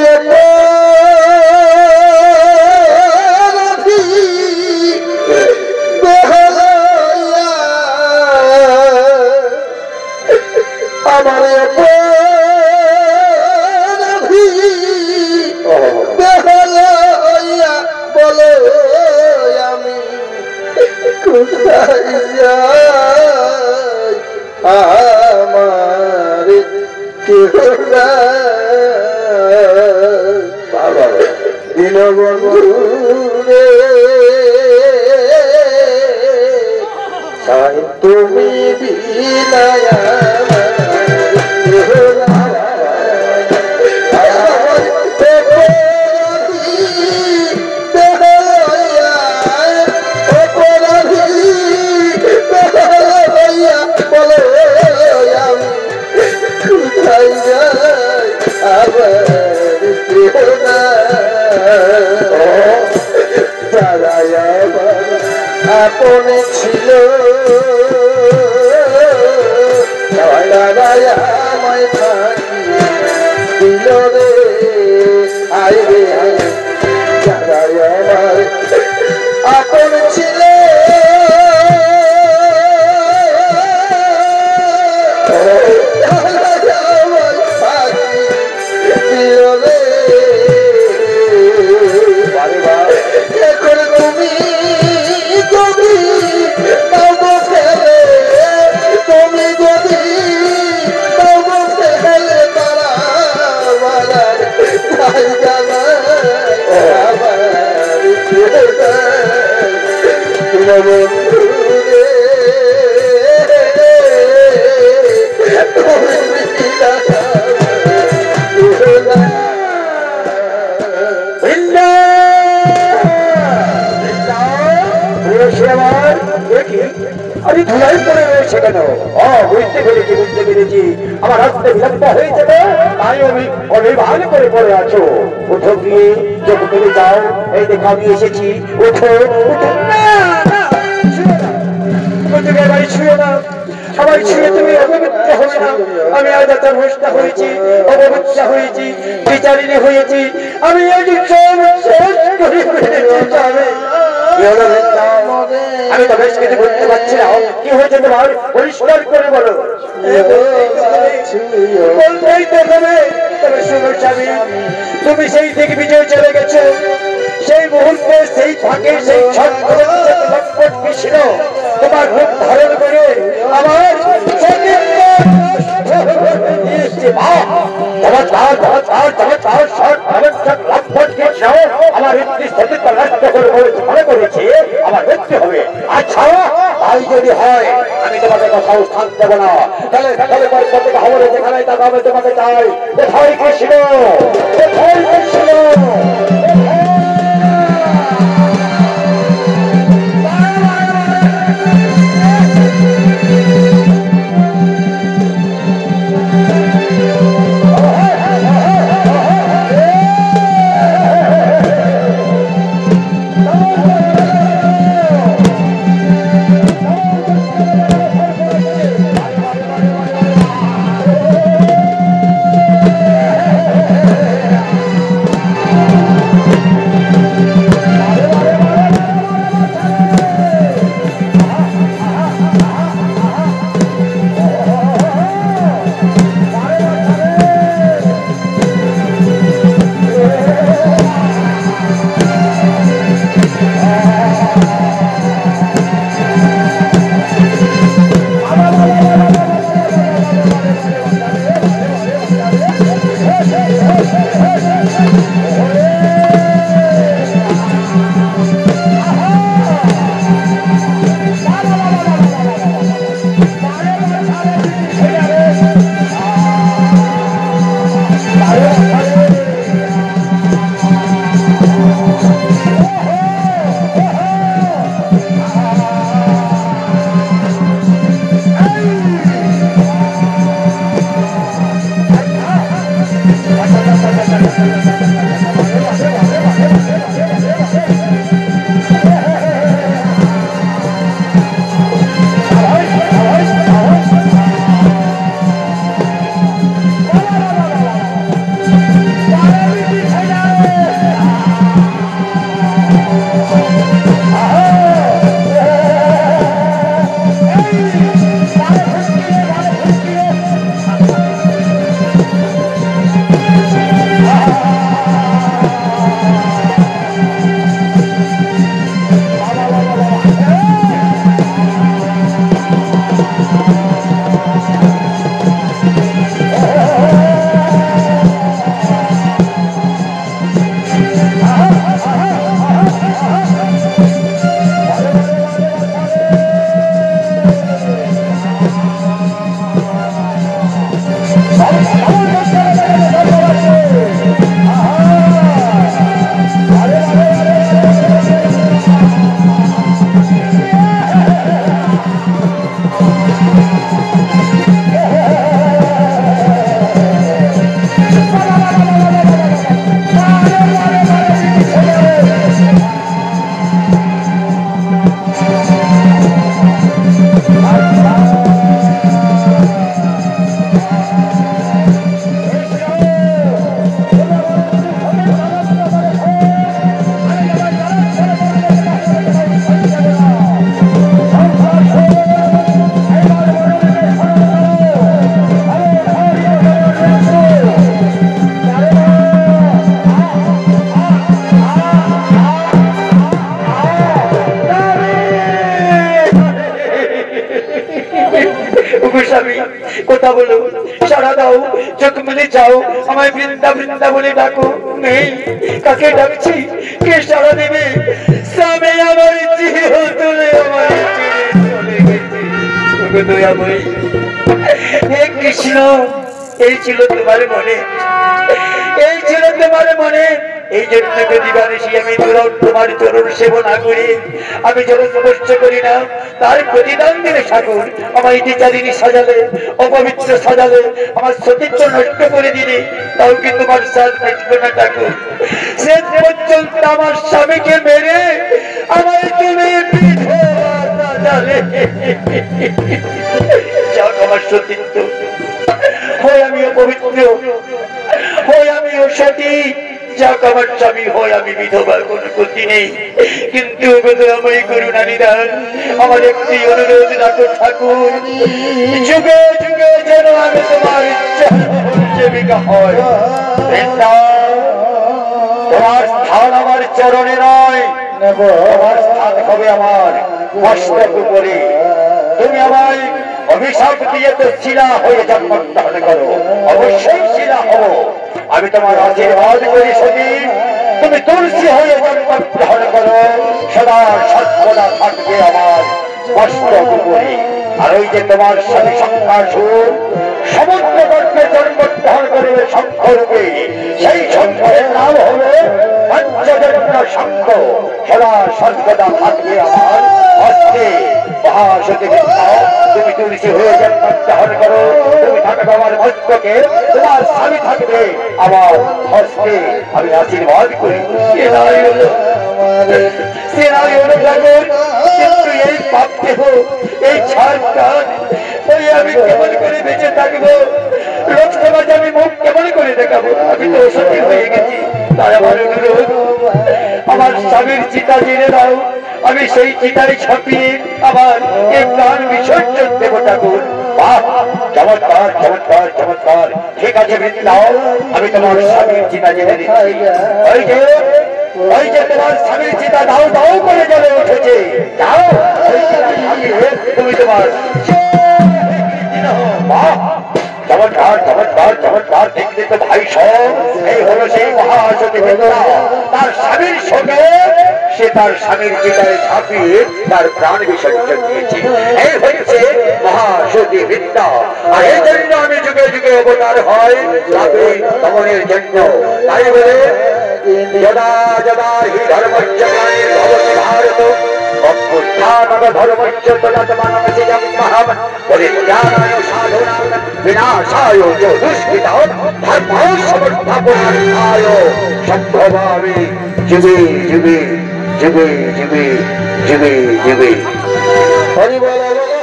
বলো আমি কোথায় যাই? আমার কেহ বাবা দীনবন্ধু রে, তুমি বিনায় আপনে ছিল আমায় থাকি দিল রে আইরে যারা আমার আপন ছিল আমি ধুলাই পড়ে রয়েছে কেন? বুঝতে পেরেছি আমার আসতে বিলম্ব হয়ে যাবে, তাই আমি অনির্বাণ করে পড়ে আছো। উঠো গিয়ে চোখ মেরে যাও, এই দেখো আমি এসেছি, উঠো উঠো। বাড়ি ছুঁয়ে না, সবাই ছুঁয়ে তুমি অপবিত্র হবে না। আমি আজ আচার ভ্রষ্টা হয়েছি, অপবিত্র হয়েছি, বিচারিণী হয়েছি, আমি এই আমি তো বেশ কিছু বুঝতে পারছি না। কি হয়েছে তোমার? পরিষ্কার করে বলো। বলতেই তো হবে। তবে শুনো স্বামী, তুমি সেই দিকে বিজয় চলে গেছো, সেই মুহূর্তে সেই ফাঁকে সেই ছটপট ছিল তোমার রূপ ধারণ করে আমার আমার মনে করেছে আমার মৃত্যু হবে। আচ্ছা তাই যদি হয় আমি তোমাকে কোথাও স্থান দেবো না। তাহলে খবরে যেখানে আমি তোমাকে চাই। কোথায় কৃষ্ণ, কোথায় কৃষ্ণ? স্বামী কথা বলো, সারা দাও, চোখ মেলে যাও, আমায় বৃন্দা বৃন্দা বলে ডাকো। নেই, কাকে ডাকছি, কে সারা দেবে? স্বামী আমার চির তুলে আমার চলে গেছে। দয়াময়ী, হে কৃষ্ণ, এই ছিল তোমার মনে, এই ছিল তোমার মনে। এই জন্য দিবানিশি আমি তোমার চরণ সেবনা করি, আমি চরণ স্পর্শ করি না, তার প্রতিদান দিলে ঠাকুর আমার ইতিচারিণী সাজালে, অপবিত্র সাজালে, আমার সতীত্ব নষ্ট করে দিলে, তাও কি তোমার সাজ মিটবে না ঠাকুর? শেষ পর্যন্ত আমার স্বামীকে মেরে আমার তুমি বিধবা সাজালে। যাক আমার সতীত্ব, হয় আমি অপবিত্র, হয় আমি অসতী, যাক আমার স্বামী, হয় আমি বিধবা, কোনো গতি নেই। কিন্তু আমি করুণা নিদান, আমার একটি অনুরোধ রাখো ঠাকুর, যুগে যুগে যেন আমি তোমার সেবিকা হয়। তোমার স্থান আমার চরণে নয়, তোমার স্থান হবে আমার মস্তক উপরে। তুমি আমার অভিশাপ দিয়ে তো শিলা হয়ে জন্মগ্রহণ করো, অবশ্যই শিলা হবো। আমি তোমার আশীর্বাদ করি সতী, তুমি তুলসী হয়ে জন্মগ্রহণ করো, সদা সর্বদা থাকবে আমার মস্তক উপরে। আর ওই যে তোমার স্বামী শঙ্কাসুর সমুদ্র গর্ভে জন্মগ্রহণ করবে শঙ্খরূপে, সেই শঙ্খের নাম হলো পঞ্চজন্য শঙ্খ, সদা সর্বদা থাকবে আমার হস্তে। মহাসতী তুমি তুলসী হয়ে জন্মগ্রহণ করো, তুমি থাকবে আমার মস্তকে, তোমার স্বামী থাকবে আমার হস্তে। আমি আশীর্বাদ করি। কিন্তু এই পাপ দেহ, এই ছাড় প্রাণ, ওই আমি কেমন করে বেঁচে থাকবো? লোক সমাজে আমি মুখ কেমন করে দেখাবো? আমি তো অসতী হয়ে গেছি। তাই আমার অনুরোধ, আমার স্বামীর চিতা জেনে দাও, আমি সেই চিতায় ছাপিয়ে আবার এই প্রাণ বিসর্জন দেব ঠাকুর। চমৎকার চমৎকার চমৎকার, ঠিক আছে বৃন্দাও, আমি তোমার স্বামীর চিতা জেনে দিচ্ছি। ওই যে তোমার স্বামীর চিতা দাও দাও করে জ্বলে উঠেছে, যাও তুমি তোমার চমৎকার চমৎকার চমৎকার। দেখলে তো ভাই সব, এই হলো সেই মহাসতী বিদ্যা। তার স্বামীর সঙ্গে সে তার স্বামীর চিতায় ছাপিয়ে তার প্রাণ বিসর্জন দিয়েছে। এই হচ্ছে মহাসতী বিদ্যা। আর এই জন্য আমি যুগে যুগে অবতার হয় তাকে দমনের জন্য। তাই বলে যদা যদা হি ধর্মস্য গ্লানির্ভবতি ভারত অভ্যুত্থানং ধর্মস্য তদাত্মানমসিজং মহাম পরিত্যাগায় সাধুনাং বিনাশায় চ দুষ্কৃতাঃ ধর্মং সংস্থাপনার্থায় সম্ভবামি যুগে যুগে যুগে যুগে যুগে যুগে। হরি বল হরি বল।